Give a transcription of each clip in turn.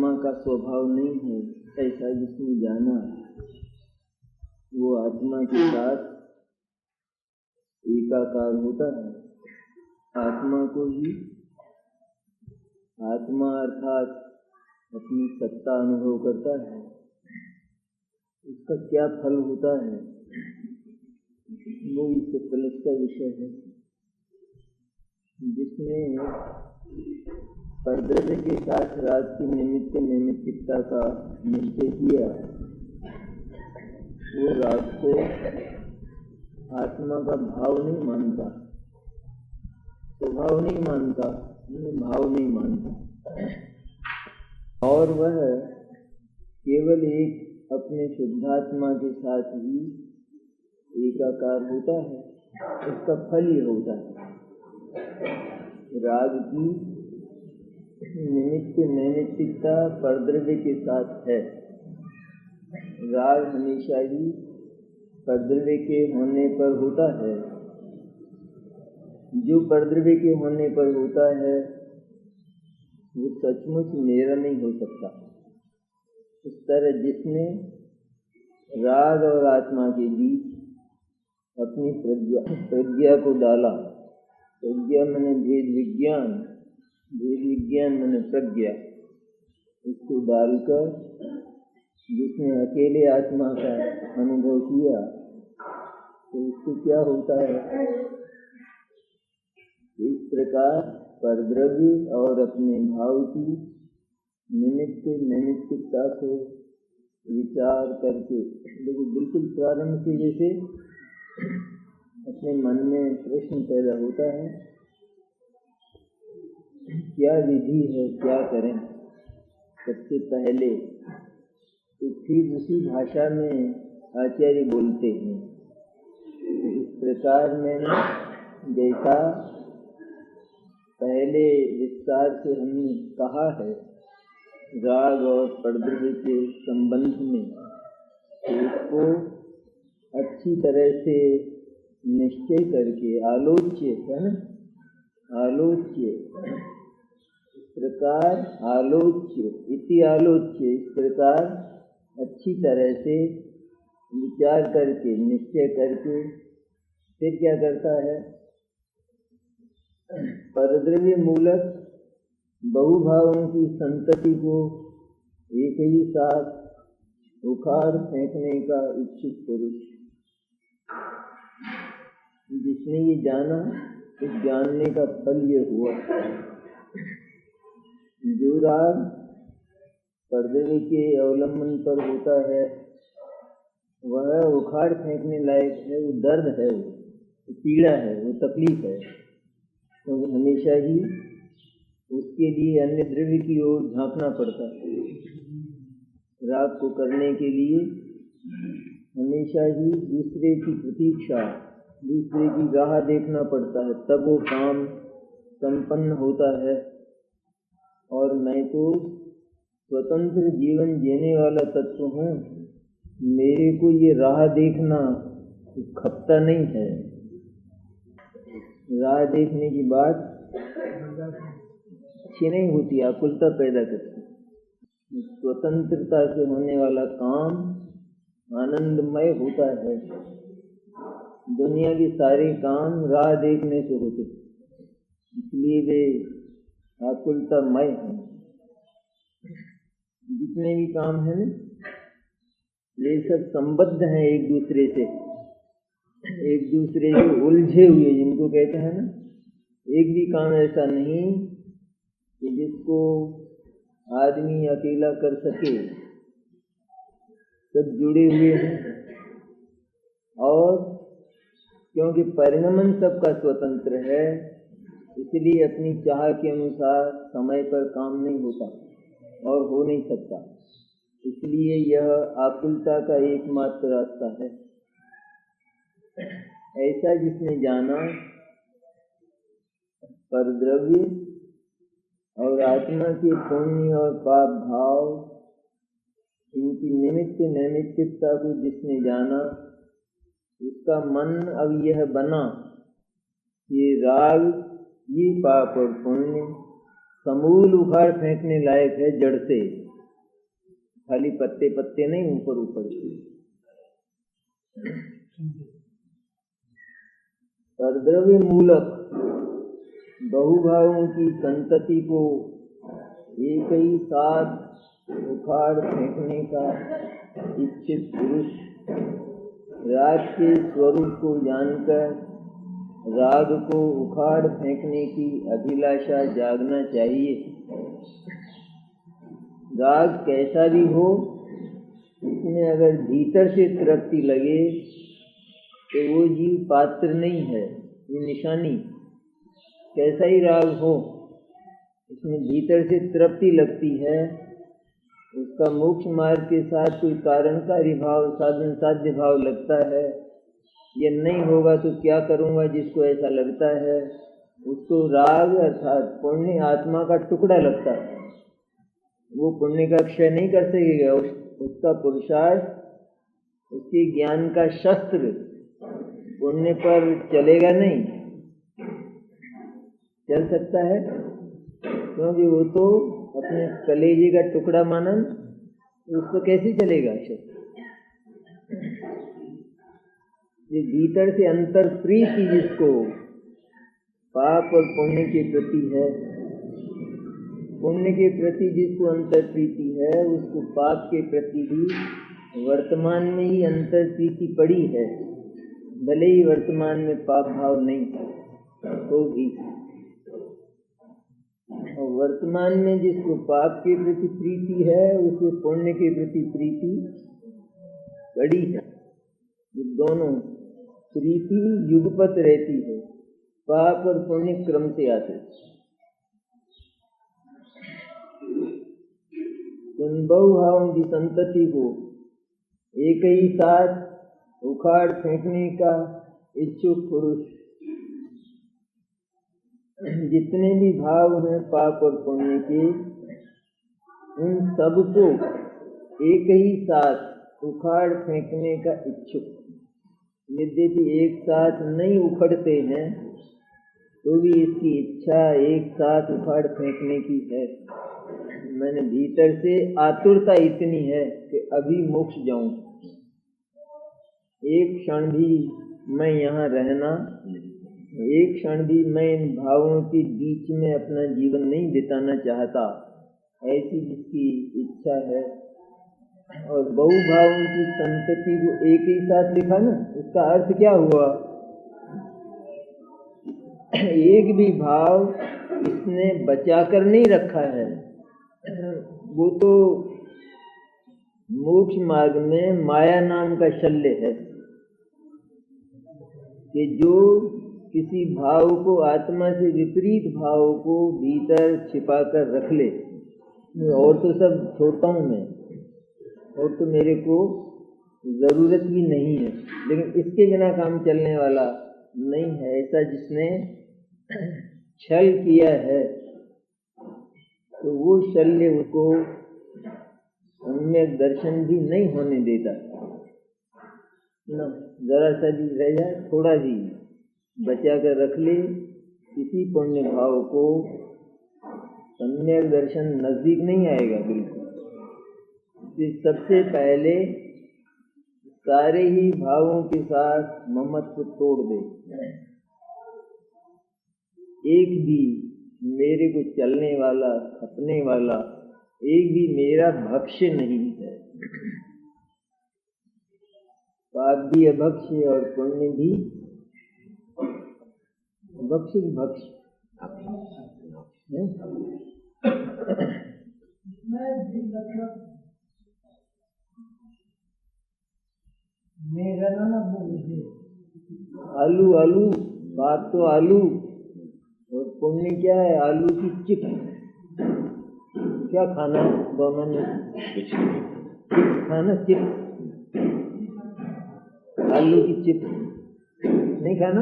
आत्मा का स्वभाव नहीं है, ऐसा जिसने जाना वो आत्मा के साथ एकाकार होता है। आत्मा को ही आत्मा अर्थात अपनी सत्ता अनुभव करता है। उसका क्या फल होता है वो इससे कलश का विषय है। जिसने परद्रव्य के साथ राग की नैमित्तिकता का निश्चय किया वो राग को आत्मा का भाव नहीं मानता, स्वभाव नहीं मानता, भाव नहीं मानता, और वह केवल एक अपने शुद्धात्मा के साथ ही एकाकार होता है। इसका फल ये होता है राग की नैमित्तिकता परद्रव्य के साथ है। राग हमेशा ही परद्रव्य के होने पर होता है। जो परद्रव्य के होने पर होता है वो सचमुच मेरा नहीं हो सकता। इस तरह जिसने राग और आत्मा के बीच अपनी प्रज्ञा को डाला, प्रज्ञा मैंने भेद विज्ञान मैंने प्रज्ञा, इसको डालकर जिसने अकेले आत्मा का अनुभव किया तो उसको क्या होता है। इस प्रकार परद्रव्य और अपने भाव की नैमित्तिकता को विचार करके, लेकिन बिल्कुल प्रारंभ से जैसे अपने मन में प्रश्न पैदा होता है क्या विधि है, क्या करें। सबसे पहले तो फिर उसी भाषा में आचार्य बोलते हैं। इस प्रकार मैंने जैसा पहले विस्तार से हमने कहा है राग और परद्रव्य के संबंध में, तो उसको अच्छी तरह से निश्चय करके आलोच्य है ना, आलोच्य इस प्रकार आलोच्य इस प्रकार अच्छी तरह से विचार करके निश्चय करके फिर क्या करता है, परद्रव्य मूलक बहुभावों की संतति को एक ही साथ उखाड़ फेंकने का इच्छुक पुरुष, जिसने ये जाना इस जानने का फल ये हुआ। जो राग परद्रव्य के अवलंबन पर होता है वह उखाड़ फेंकने लायक है, वो दर्द है, वो पीड़ा है, वो तकलीफ है, क्योंकि हमेशा ही उसके लिए अन्य द्रव्य की ओर झांकना पड़ता है। राग को करने के लिए हमेशा ही दूसरे की प्रतीक्षा, दूसरे की राह देखना पड़ता है, तब वो काम संपन्न होता है। और मैं तो स्वतंत्र जीवन जीने वाला तत्व हूँ, मेरे को ये राह देखना खपता नहीं है। राह देखने की बात अच्छी नहीं होती, आकुलता पैदा करती। स्वतंत्रता से होने वाला काम आनंदमय होता है। दुनिया के सारे काम राह देखने से होते, इसलिए वे आकुलतामय हैं। जितने भी काम हैं ये सब संबद्ध हैं एक दूसरे से, एक दूसरे से उलझे हुए, जिनको कहते हैं ना। एक भी काम ऐसा नहीं कि जिसको आदमी अकेला कर सके, सब जुड़े हुए हैं। और क्योंकि परिणमन सबका स्वतंत्र है, इसलिए अपनी चाह के अनुसार समय पर काम नहीं होता और हो नहीं सकता। इसलिए यह आकुलता का एकमात्र रास्ता है। ऐसा जिसने जाना परद्रव्य और आत्मा के पुण्य और पाप भाव, इनकी नैमित्तिकता को जिसने जाना, उसका मन अब यह बना ये राग, ये पाप और पुण्य समूल उखाड़ फेंकने लायक है जड़ से। खाली पत्ते पत्ते नहीं, ऊपर ऊपर से। परद्रव्य मूलक बहुभावों की संतति को एक ही साथ उखाड़ फेंकने का इच्छित पुरुष राग के स्वरूप को जानकर राग को उखाड़ फेंकने की अभिलाषा जागना चाहिए। राग कैसा भी हो, इसमें अगर भीतर से तृप्ति लगे तो वो जीव पात्र नहीं है, ये निशानी। कैसा ही राग हो, इसमें भीतर से तृप्ति लगती है, उसका मोक्ष मार्ग के साथ कोई कारणकारी भाव, साधन साध्य भाव लगता है। ये नहीं होगा तो क्या करूँगा, जिसको ऐसा लगता है उसको राग अर्थात पुण्य आत्मा का टुकड़ा लगता है। वो पुण्य का क्षय नहीं कर सकेगा, उसका पुरुषार्थ, उसके ज्ञान का शस्त्र पुण्य पर चलेगा नहीं। चल सकता है क्योंकि वो तो अपने कलेजे का टुकड़ा मानन, उसको कैसे चलेगा शस्त्र। ये भीतर से अंतर प्रीति जिसको पाप और पुण्य के प्रति है, पुण्य के प्रति जिसको अंतर प्रीति है, उसको पाप के प्रति भी वर्तमान में ही अंतर प्रीति पड़ी है, भले ही वर्तमान में पाप भाव नहीं तो भी। और वर्तमान में जिसको पाप के प्रति प्रीति है, उसे पुण्य के प्रति प्रीति पड़ी है। ये दोनों प्रीति युगपत रहती है, पाप और पुण्य क्रम से आते। उन बहुभावों की संतति को एक ही साथ उखाड़ फेंकने का इच्छुक पुरुष जितने भी भाव हैं पाप और पुण्य के, उन सबको एक ही साथ उखाड़ फेंकने का इच्छुक। यद्यपि एक साथ नहीं उखड़ते हैं तो भी इसकी इच्छा एक साथ उखाड़ फेंकने की है। मैंने भीतर से आतुरता इतनी है कि अभी मोक्ष जाऊं, एक क्षण भी मैं यहाँ रहना, एक क्षण भी मैं इन भावों के बीच में अपना जीवन नहीं बिताना चाहता, ऐसी जिसकी इच्छा है। और बहुभावों की संतति को एक ही साथ लिखा ना, इसका अर्थ क्या हुआ? एक भी भाव इसने बचा कर नहीं रखा है। वो तो मोक्ष मार्ग में माया नाम का शल्य है कि जो किसी भाव को, आत्मा से विपरीत भाव को भीतर छिपा कर रख ले। और तो सब छोड़ता हूँ मैं, और तो मेरे को जरूरत भी नहीं है, लेकिन इसके बिना काम चलने वाला नहीं है। ऐसा जिसने छल किया है तो वो शल्य उसको सम्यक दर्शन भी नहीं होने देता ना। जरा सा भी रह जाए, थोड़ा भी बचा कर रख ले, किसी पुण्य भाव को सम्यक दर्शन नजदीक नहीं आएगा बिल्कुल। सबसे पहले सारे ही भावों के साथ ममत्व तोड़ दे। एक भी मेरे को चलने वाला, खपने वाला, एक भी मेरा भक्ष्य नहीं है। पाप भी अभक्ष्य और पुण्य भी भक्ष्य भक्ष्य। आलू आलू, पाप तो आलू, और पुण्य क्या है? आलू की चिप्स। क्या खाना दोनों में? चिप्स खाना, चिप्स, आलू की चिप्स नहीं खाना।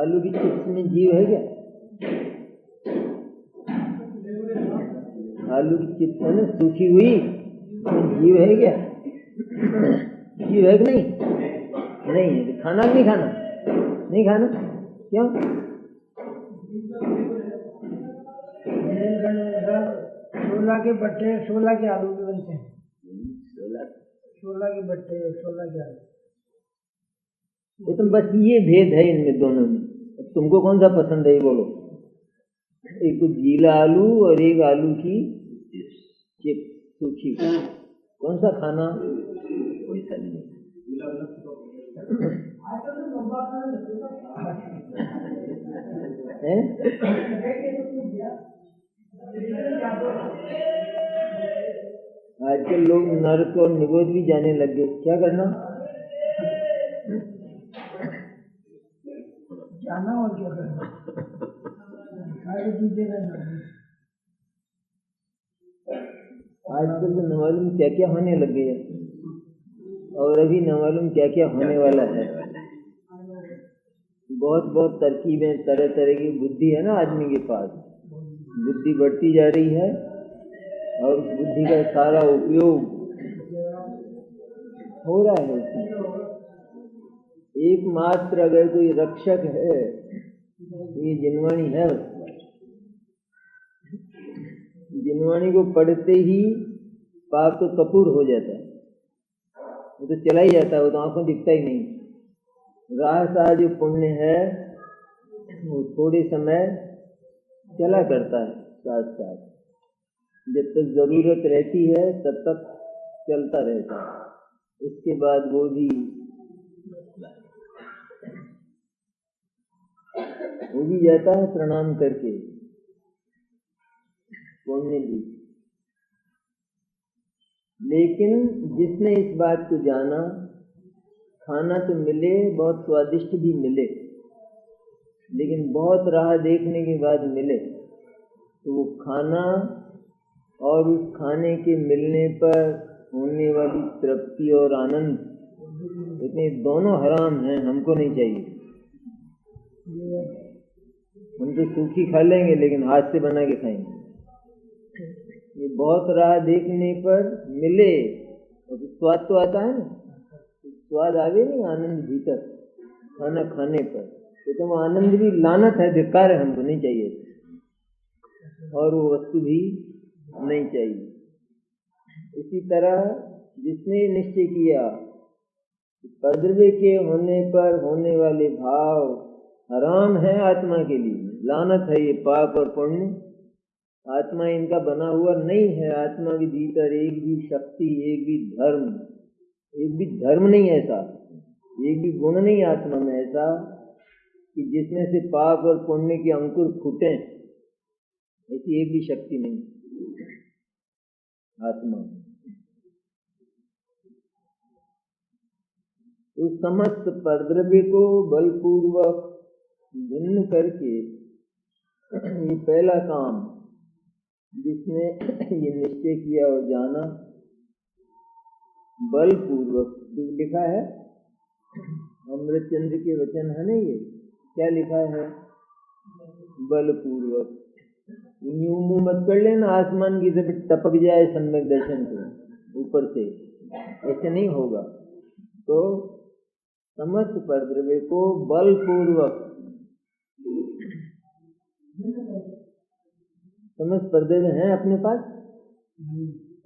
आलू की चिप्स में जीव है क्या? आलू की चिप्स है ना, सूखी हुई, जीव है क्या? जीव है कि नहीं? नहीं है। खाना नहीं खाना? नहीं खाना। क्यों? 16 के बट्टे 16 के आलू भी बनते हैं। 16 के बट्टे 16 के आलू। तो बस ये भेद है इनमें दोनों में। अब तुमको कौन सा पसंद है ये बोलो। एक तो गीला आलू और एक आलू की चिप सूखी, कौन सा खाना? कोई सा नहीं है। आजकल लोग नर्क और निगोद भी जाने लग गए। क्या करना? जाना और क्या करना, सारी चीजें करना। आजकल तो न मालूम क्या क्या होने लग गया और अभी न मालूम क्या क्या होने वाला है। बहुत बहुत तरकीबें, तरह तरह की बुद्धि है ना आदमी के पास। बुद्धि बढ़ती जा रही है और उस बुद्धि का सारा उपयोग हो रहा है उसमें। एकमात्र अगर कोई रक्षक है ये जिनवाणी है। जिनवाणी को पढ़ते ही पाप तो कपूर हो जाता है, वो तो चला ही जाता है, वो तो आंखों दिखता ही नहीं। राह सा जो पुण्य है वो थोड़े समय चला करता है साथ साथ, जब तक जरूरत रहती है तब तक चलता रहता है। इसके बाद वो भी जाता है प्रणाम करके, पुण्य भी। लेकिन जिसने इस बात को जाना, खाना तो मिले, बहुत स्वादिष्ट भी मिले, लेकिन बहुत राह देखने के बाद मिले, तो वो खाना और उस खाने के मिलने पर होने वाली तृप्ति और आनंद, इतने दोनों हराम हैं, हमको नहीं चाहिए। हम तो सूखी खा लेंगे लेकिन हाथ से बना के खाएंगे। ये बहुत राह देखने पर मिले और स्वाद तो आता है ना, स्वाद आवे नहीं, आनंद भीतर खाना खाने पर, तो वो आनंद भी लानत है, धिक्कार है, हमको नहीं चाहिए और वो वस्तु भी नहीं चाहिए। इसी तरह जिसने निश्चय किया परद्रव्य के होने पर होने वाले भाव हराम है आत्मा के लिए, लानत है, ये पाप और पुण्य आत्मा इनका बना हुआ नहीं है। आत्मा के भीतर एक भी शक्ति, एक भी धर्म नहीं ऐसा, एक भी गुण नहीं आत्मा में ऐसा कि जिसमें से पाप और पुण्य के अंकुर फूटे, ऐसी एक भी शक्ति नहीं आत्मा में। तो समस्त परद्रव्य को बलपूर्वक भिन्न करके ये पहला काम जिसने ये निश्चय किया और जाना, बलपूर्वक लिखा है, अमृतचंद्र के वचन है ना, ये क्या लिखा है? बलपूर्वक। यूं मुंह मत कर लेना आसमान की जब टपक जाए सम्यक दर्शन को ऊपर से, ऐसे नहीं होगा। तो समस्त परद्रव्य को बलपूर्वक, समस्त परद्रव्य हैं अपने पास,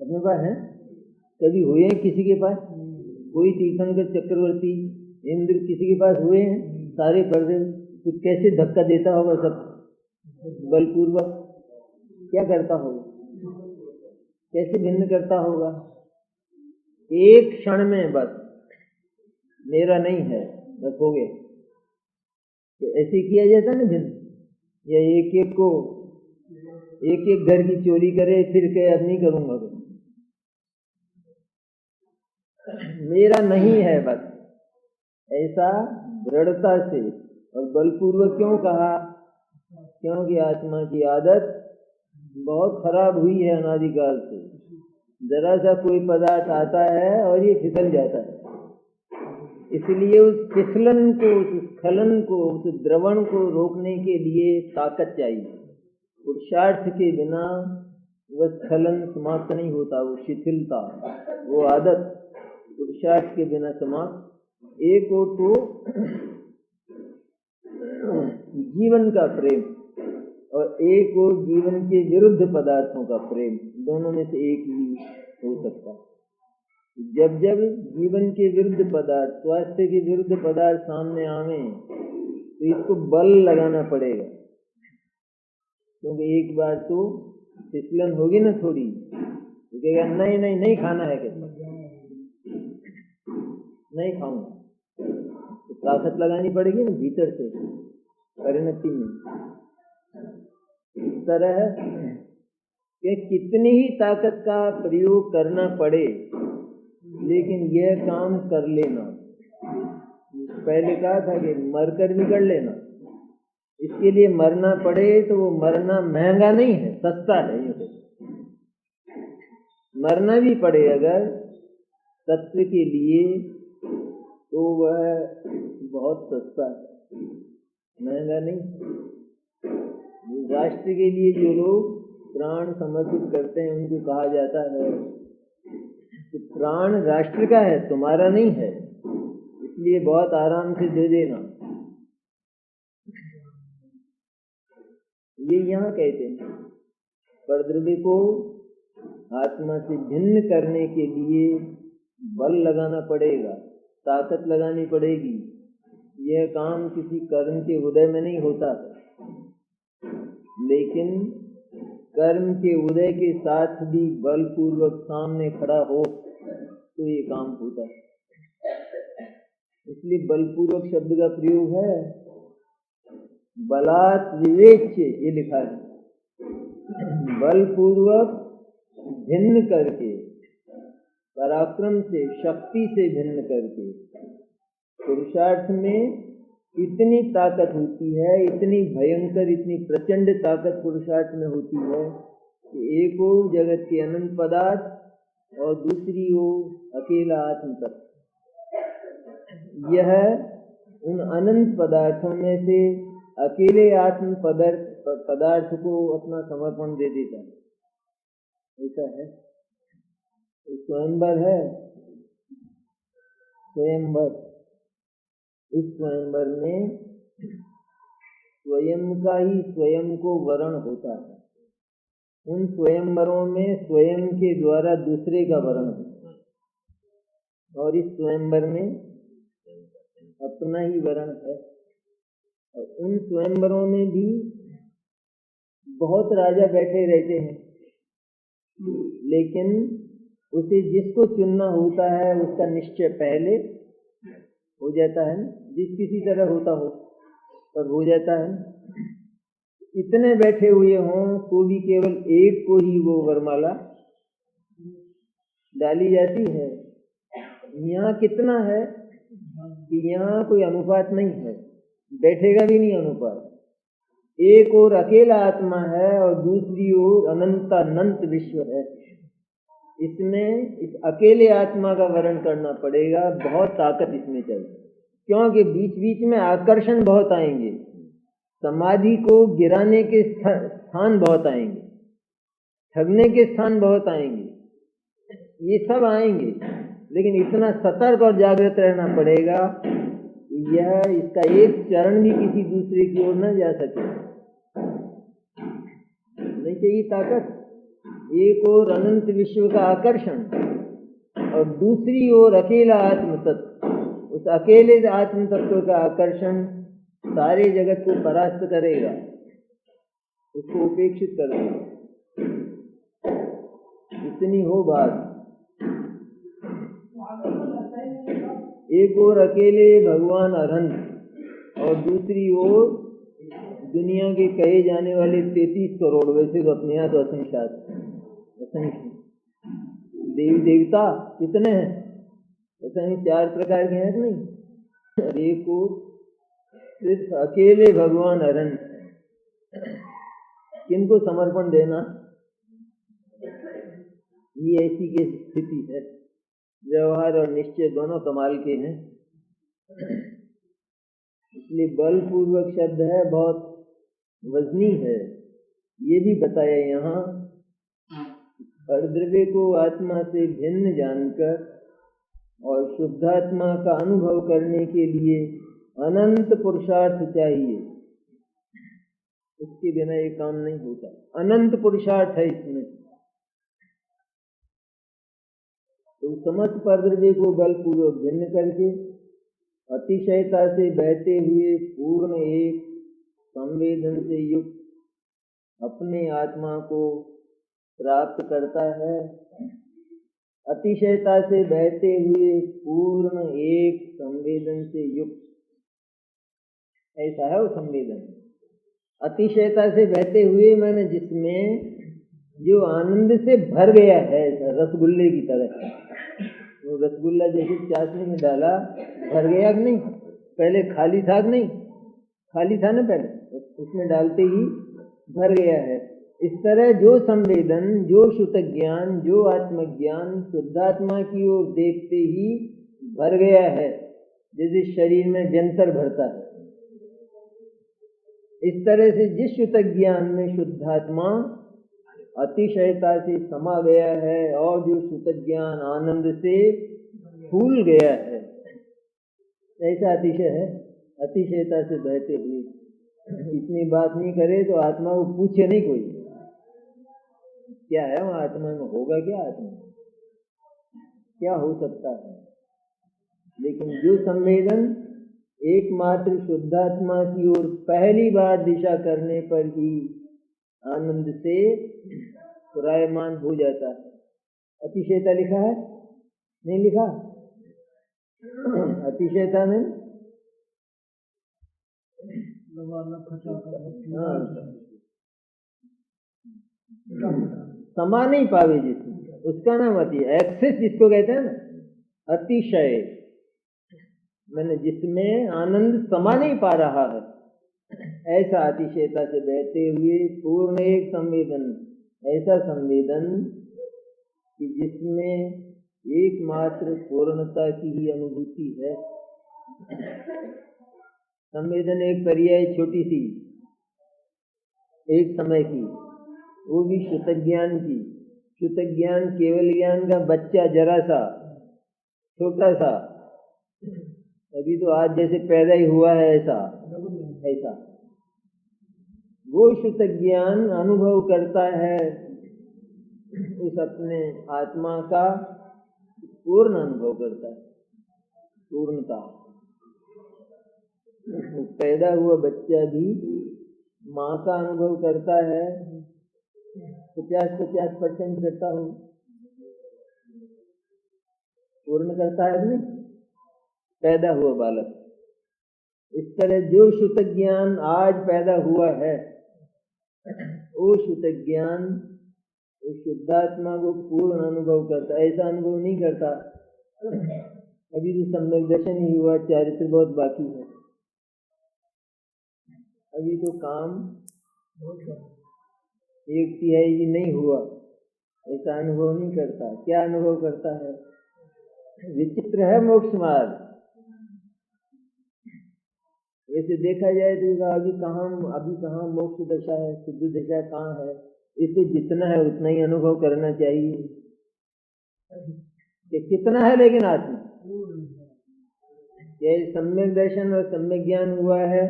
अपने पास हैं? कभी हुए हैं किसी के पास? कोई तीर्थंकर, चक्रवर्ती, इंद्र किसी के पास हुए हैं सारे परद्रव्य? तो कैसे धक्का देता होगा सब बलपूर्वक? क्या करता होगा? कैसे भिन्न करता होगा? एक क्षण में बस, मेरा नहीं है, बस हो गया। तो ऐसे किया जाता ना भिन्न, या एक एक घर की चोरी करे फिर कहे अब नहीं करूंगा, तो मेरा नहीं है बस, ऐसा दृढ़ता से। और बलपूर्वक क्यों कहा? क्योंकि आत्मा की आदत बहुत खराब हुई है अनादिकाल से। जरा सा कोई पदार्थ आता है और ये फिसल जाता है, इसलिए उस फिसलन को, उस स्खलन को, उस द्रवण को रोकने के लिए ताकत चाहिए। पुरुषार्थ के बिना वह स्खलन समाप्त नहीं होता, वो शिथिलता, वो आदत पुरुषार्थ के बिना समाप्त। एक हो तो जीवन का प्रेम और एक और जीवन के विरुद्ध पदार्थों का प्रेम, दोनों में से एक ही हो सकता है। जब जब जीवन के विरुद्ध पदार्थ, स्वास्थ्य के विरुद्ध पदार्थ सामने आवे तो इसको बल लगाना पड़ेगा, क्योंकि एक बार तो फिसलन होगी ना थोड़ी, तो कहेगा नहीं नहीं नहीं खाना है, कहता नहीं खाऊंगा, तो ताकत लगानी पड़ेगी ना भीतर से परिणति में। इस तरह कि कितनी ही ताकत का प्रयोग करना पड़े, लेकिन यह काम कर लेना। पहले कहा था कि मरकर भी कर लेना, इसके लिए मरना पड़े तो वो मरना महंगा नहीं है, सस्ता है। यूँ मरना भी पड़े अगर तत्व के लिए तो वह बहुत सस्ता है, महंगा नहीं। राष्ट्र के लिए जो लोग प्राण समर्पित करते हैं उनको कहा जाता है कि प्राण राष्ट्र का है, तुम्हारा नहीं है, इसलिए बहुत आराम से दे देना। ये यहाँ कहते हैं परद्रव्य को आत्मा से भिन्न करने के लिए बल लगाना पड़ेगा, ताकत लगानी पड़ेगी। यह काम किसी कर्म के उदय में नहीं होता, लेकिन कर्म के उदय के साथ भी बलपूर्वक सामने खड़ा हो तो ये काम होता है। इसलिए बलपूर्वक शब्द का प्रयोग है, बलात् विवेच्य, ये लिखा है। बलपूर्वक भिन्न करके, पराक्रम से, शक्ति से भिन्न करके। पुरुषार्थ में इतनी ताकत होती है, इतनी भयंकर, इतनी प्रचंड ताकत पुरुषार्थ में होती है कि एक ओर जगत के अनंत पदार्थ और दूसरी ओर अकेला आत्म तत्व। यह उन अनंत पदार्थों में से अकेले आत्म पदार्थ को अपना समर्पण दे देता है। ऐसा है, स्वयंवर है, स्वयंवर। इस स्वयंवर में स्वयं का ही स्वयं को वरण होता है। उन स्वयंवरों में स्वयं के द्वारा दूसरे का वरण होता है, और इस स्वयंवर में अपना ही वरण है। और उन स्वयंवरों में भी बहुत राजा बैठे रहते हैं, लेकिन उसे जिसको चुनना होता है उसका निश्चय पहले हो जाता है, जिस किसी तरह होता हो पर हो जाता है। इतने बैठे हुए हों तो भी केवल एक को ही वो वरमाला डाली जाती है। यहाँ कितना है कि यहाँ कोई अनुपात नहीं है, बैठेगा भी नहीं अनुपात। एक और अकेला आत्मा है और दूसरी ओर अनंतानंत विश्व है। इसमें इस अकेले आत्मा का वर्ण करना पड़ेगा, बहुत ताकत इसमें चाहिए, क्योंकि बीच बीच में आकर्षण बहुत आएंगे, समाधि को गिराने के स्थान बहुत आएंगे, ठगने के स्थान बहुत आएंगे, ये सब आएंगे, लेकिन इतना सतर्क और जागृत रहना पड़ेगा यह इसका एक चरण भी किसी दूसरे की ओर न जा सके। नहीं चाहिए ताकत, एक और अनंत विश्व का आकर्षण और दूसरी ओर अकेला आत्म तत्व। उस अकेले आत्म तत्व का आकर्षण सारे जगत को परास्त करेगा, उसको उपेक्षित कर देगा। इतनी हो बात। एक ओर अकेले भगवान अनंत और दूसरी ओर दुनिया के कहे जाने वाले 33 करोड़, वैसे तो अपने यहाँ तो असंख्य देवी देवता कितने हैं, ऐसा नहीं 4 प्रकार के हैं कि नहीं। और एक ओर सिर्फ अकेले भगवान अनंत। किनको समर्पण देना, ये ऐसी की स्थिति है। व्यवहार और निश्चय दोनों कमाल के हैं, इसलिए बलपूर्वक शब्द है, बहुत वजनी है। ये भी बताया यहाँ, परद्रव्य को आत्मा से भिन्न जानकर और शुद्धात्मा का अनुभव करने के लिए अनंत पुरुषार्थ चाहिए। उसके बिना ये काम नहीं होता। अनंत पुरुषार्थ है इसमें। तो समस्त प्रकृति को बलपूर्वक भिन्न करके अतिशयता से बहते हुए पूर्ण एक संवेदन से युक्त अपने आत्मा को प्राप्त करता है। अतिशयता से बहते हुए पूर्ण एक संवेदन से युक्त, ऐसा है वो संवेदन। अतिशयता से बहते हुए मैंने जिसमें जो आनंद से भर गया है, रसगुल्ले की तरह। वो रसगुल्ला जैसे चाशनी में डाला भर गया कि नहीं? पहले खाली था कि नहीं? खाली था ना पहले, उसमें डालते ही भर गया है। इस तरह जो संवेदन, जो शुद्ध ज्ञान, जो आत्मज्ञान शुद्धात्मा की ओर देखते ही भर गया है, जैसे शरीर में जंतर भरता है। इस तरह से जिस शुद्ध ज्ञान में शुद्धात्मा अतिशयता से समा गया है और जो शुद्ध ज्ञान आनंद से फूल गया है, ऐसा अतिशय है। अतिशयता से बहते हुए इतनी बात नहीं करे तो आत्मा को पूछे नहीं कोई क्या है वहाँ आत्मा में, होगा क्या आत्मा, क्या हो सकता है। लेकिन जो संवेदन एकमात्र शुद्धात्मा की ओर पहली बार दिशा करने पर ही आनंद से पुरायमान हो जाता है। अतिशयता लिखा है, नहीं लिखा? अतिशयता में समा नहीं पावे जिसमें, उसका नाम एक्सेस जिसको कहते हैं ना, अतिशय। मैंने जिसमें आनंद समा नहीं पा रहा है, ऐसा अतिशयता से बहते हुए पूर्ण एक संवेदन, ऐसा संवेदन कि जिसमें एकमात्र पूर्णता की ही अनुभूति है। संवेदन एक पर्याय छोटी सी, एक समय की, वो भी शुद्ध ज्ञान की। शुद्ध ज्ञान केवल ज्ञान का बच्चा, जरा सा छोटा सा, अभी तो आज जैसे पैदा ही हुआ है ऐसा वो शुद्ध ज्ञान अनुभव करता है उस अपने आत्मा का पूर्ण अनुभव करता है, पूर्णता। पैदा हुआ बच्चा भी माँ का अनुभव करता है 50% करता हो, पूर्ण करता है नहीं पैदा हुआ बालक। इस तरह जो शुद्ध ज्ञान आज पैदा हुआ है, वो शुद्ध ज्ञान उस शुद्धात्मा को पूर्ण अनुभव करता। ऐसा अनुभव नहीं करता, अभी तो सम्यक दर्शन ही हुआ, चारित्र बहुत बाकी है, अभी तो काम 1/3 भी नहीं हुआ, ऐसा अनुभव नहीं करता। क्या अनुभव करता है? विचित्र है मोक्ष मार्ग। वैसे देखा जाए तो अभी कहाँ मोक्ष दशा है, शुद्ध दशा कहाँ है? इसको जितना है उतना ही अनुभव करना चाहिए कि कितना है। लेकिन आत्मा ये सम्यक दर्शन और सम्यक ज्ञान हुआ है,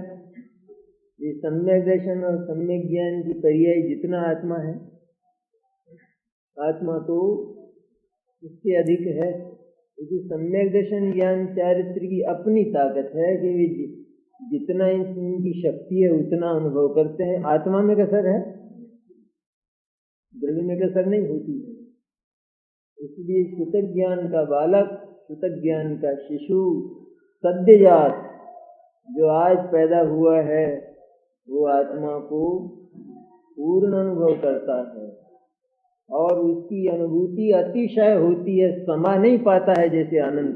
ये सम्यक दर्शन और सम्यक ज्ञान की पर्याय जितना आत्मा है, आत्मा तो उससे अधिक है। क्योंकि सम्यक दर्शन ज्ञान चारित्र की अपनी ताकत है कि वे जितना इनकी शक्ति है उतना अनुभव करते हैं। आत्मा में कसर है, द्रव्य में कसर नहीं होती है। इसलिए शुद्ध ज्ञान का बालक, शुद्ध ज्ञान का शिशु, सद्यजात जो आज पैदा हुआ है, वो आत्मा को पूर्ण अनुभव करता है और उसकी अनुभूति अतिशय होती है, समा नहीं पाता है जैसे आनंद।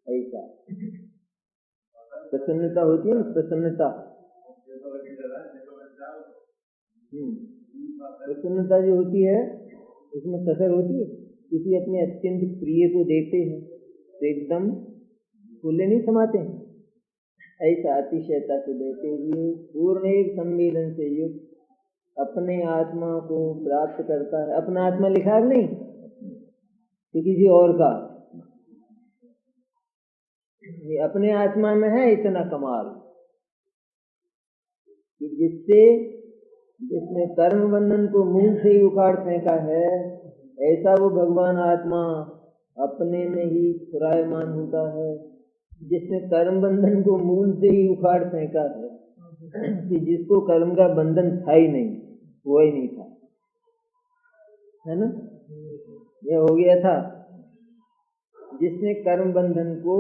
ऐसा प्रसन्नता होती है ना, प्रसन्नता प्रसन्नता जो होती है उसमें कसर होती है। किसी अपने अत्यंत प्रिय को देखते हैं तो एकदम फूले नहीं समाते हैं, ऐसा अतिशयता से बहते हुए पूर्ण एक संवेदन से युक्त अपने आत्मा को प्राप्त करता है। अपना आत्मा लिखा है नहीं कि किसी और का, ये अपने आत्मा में है इतना कमाल कि जिससे जिसने कर्म बंधन को मूल से ही उखाड़ फेंका है, ऐसा वो भगवान आत्मा अपने में ही छुरायमान होता है। जिसने कर्म बंधन को मूल से ही उखाड़ फेंका है कि जिसको कर्म का बंधन था ही नहीं, वो ही नहीं था, है ना? ये हो गया था। जिसने कर्म बंधन को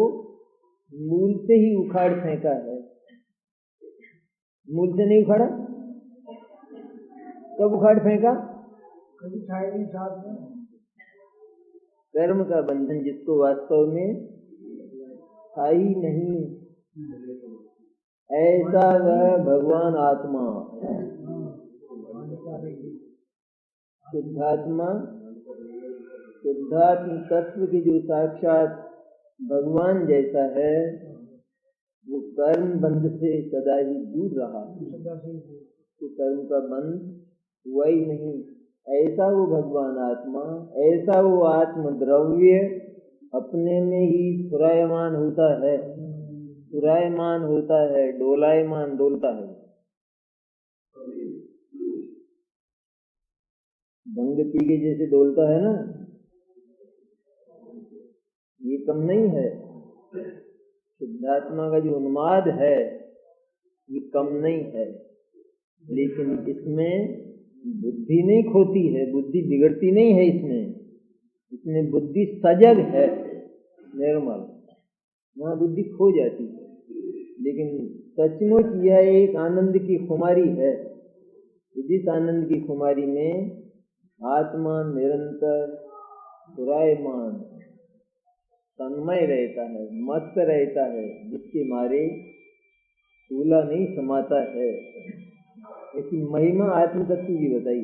मूल से ही उखाड़ फेंका है। मूल से नहीं उखाड़ा, कब उखाड़ फेंका? कभी था ही नहीं साथ में। कर्म का बंधन जिसको वास्तव में था ही नहीं, ऐसा वह भगवान आत्मा शुद्धात्मा, शुद्धात्म तत्व की जो साक्षात भगवान जैसा है, वो कर्म बंध से सदा ही दूर रहा, तो कर्म का बंध हुआ ही नहीं। ऐसा वो भगवान आत्मा, ऐसा वो आत्म द्रव्य अपने में ही छुरायमान होता है, छुरायमान होता है, डोलायमान, डोलता है। भंग पी के जैसे डोलता है ना, ये कम नहीं है। शुद्धात्मा का जो उन्माद है ये कम नहीं है, लेकिन इसमें बुद्धि नहीं खोती है, बुद्धि बिगड़ती नहीं है। इसमें बुद्धि सजग है, निर्मल। वहाँ बुद्धि खो जाती है, लेकिन सचमुच यह एक आनंद की खुमारी है। जिस आनंद की खुमारी में आत्मा निरंतर सुरायमान तन्मय रहता है, मस्त रहता है, जिसके मारे चूल्हा नहीं समाता है। इसकी महिमा आत्म तत्व की बताई।